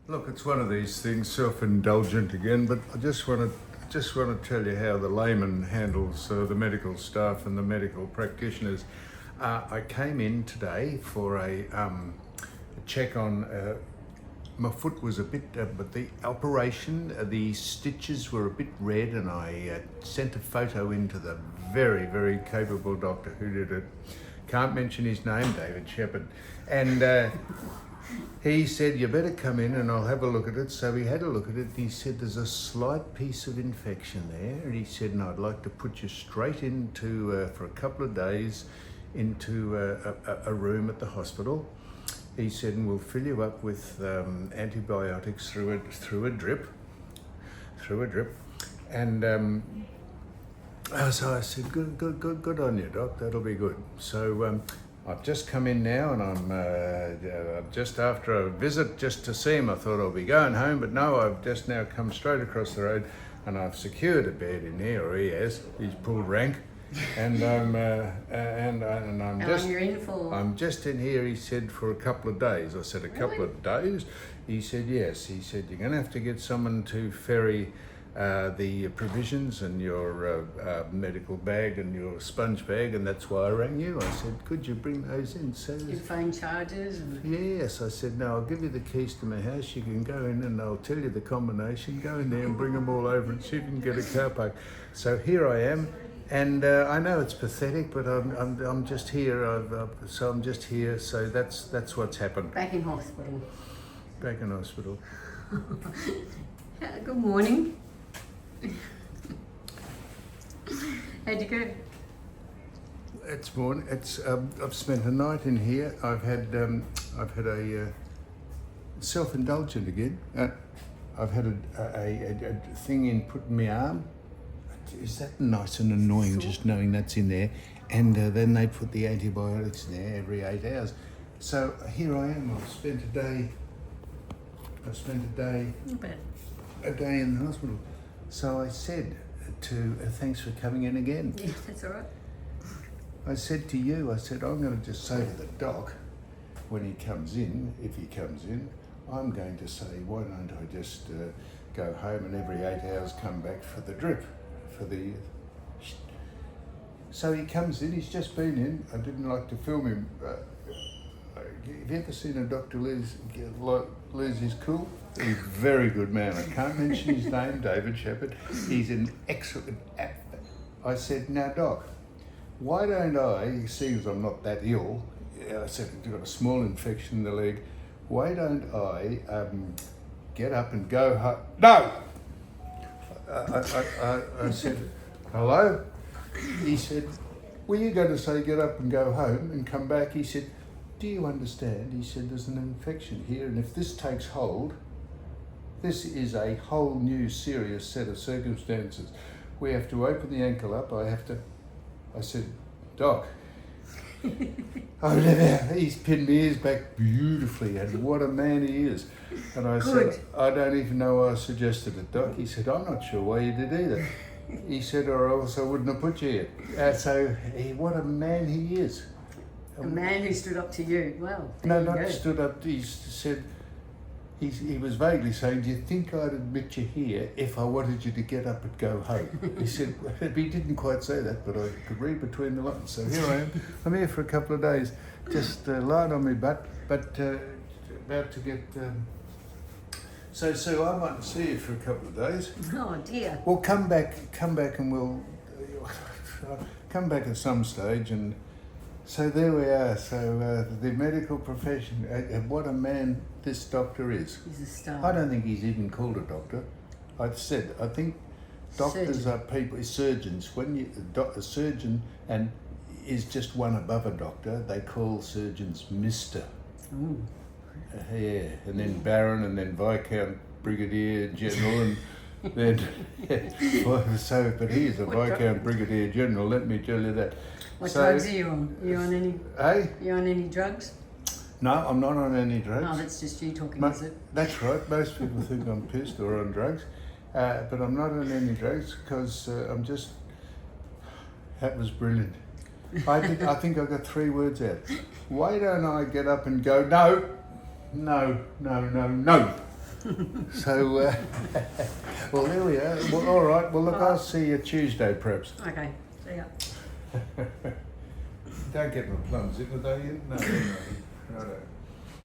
Look, it's one of these things, self-indulgent again, but I just want to tell you how the layman handles the medical staff and the medical practitioners. I came in today for a check on. My foot was a bit, but the operation, the stitches were a bit red, and I sent a photo in to the very, very capable doctor who did it. Can't mention his name, David Shepherd, and. He said, you better come in and I'll have a look at it. So he had a look at it. He said, there's a slight piece of infection there. And he said, and I'd like to put you straight into, for a couple of days, into a room at the hospital. He said, and we'll fill you up with antibiotics through a drip. And so I said, good on you, Doc. That'll be good. So I've just come in now, and I'm just after a visit just to see him. I thought I'll be going home, but no, I've just now come straight across the road, and I've secured a bed in here, or he has. He's pulled rank, and I'm You're in for? I'm just in here. He said for a couple of days. I said a couple of days. He said yes. He said you're going to have to get someone to ferry the provisions and your medical bag and your sponge bag, and that's why I rang you. I said, could you bring those in? So Your phone charges? yes, I said, no, I'll give you the keys to my house. You can go in and I'll tell you the combination. Go in there and bring them all over and see if you can get a car park. So here I am, and I know it's pathetic, but I'm just here. I'm just here. So that's what's happened. Back in hospital. Back in hospital. Good morning. How'd you go? It's morning. It's I've spent a night in here. I've had a self-indulgent again. I've had a thing in put in my arm. Is that nice and annoying? Just knowing that's in there, and then they put the antibiotics in there every 8 hours. So here I am. I've spent a day. Not bad. A day in the hospital. So I said to thanks for coming in again. Yeah, that's all right. I said to you, I'm going to just say to the doc when he comes in, if he comes in, I'm going to say, why don't I just go home and every 8 hours come back for the drip, for the... So he comes in, he's just been in. I didn't like to film him. Have you ever seen a doctor lose his cool? He's a very good man. I can't mention his name, David Shepherd. He's an excellent... I said, now Doc, why don't I, seeing as I'm not that ill, I said, I've got a small infection in the leg, why don't I get up and go home? No! I said, hello? He said, were you going to say get up and go home and come back? He said, do you understand? He said, there's an infection here, and if this takes hold, this is a whole new serious set of circumstances. We have to open the ankle up. I said, Doc, he's pinned my ears back beautifully, and what a man he is. And I said, I don't even know why I suggested it, Doc. He said, I'm not sure why you did either. He said, or else I wouldn't have put you here. What a man he is. A man who stood up to you. Well, no, not stood up. He said, he was vaguely saying, do you think I'd admit you here if I wanted you to get up and go home? He said, he didn't quite say that, but I could read between the lines. So here I am. I'm here for a couple of days, just lying on my butt, but about to get... So I might see you for a couple of days. Oh dear. Well, come back and we'll... come back at some stage and... So there we are. So the medical profession, what a man this doctor is. He's a star. I don't think he's even called a doctor. I think doctors are people, surgeons. When a surgeon and is just one above a doctor, they call surgeons Mr. Ooh. Yeah, and then Baron, and then Viscount, Brigadier General, and then but he is a Viscount Brigadier General. Let me tell you that. What drugs are you on? You on any? Hey? You on any drugs? No, I'm not on any drugs. Oh, that's just you talking, is it? That's right. Most people think I'm pissed or on drugs, but I'm not on any drugs because I'm just. That was brilliant. I think I got 3 words out. Why don't I get up and go? No. So, well, there we are. Well, all right. Well, look, I'll see you Tuesday, perhaps. Okay, see ya. Don't get my plums in the day. No. Righto.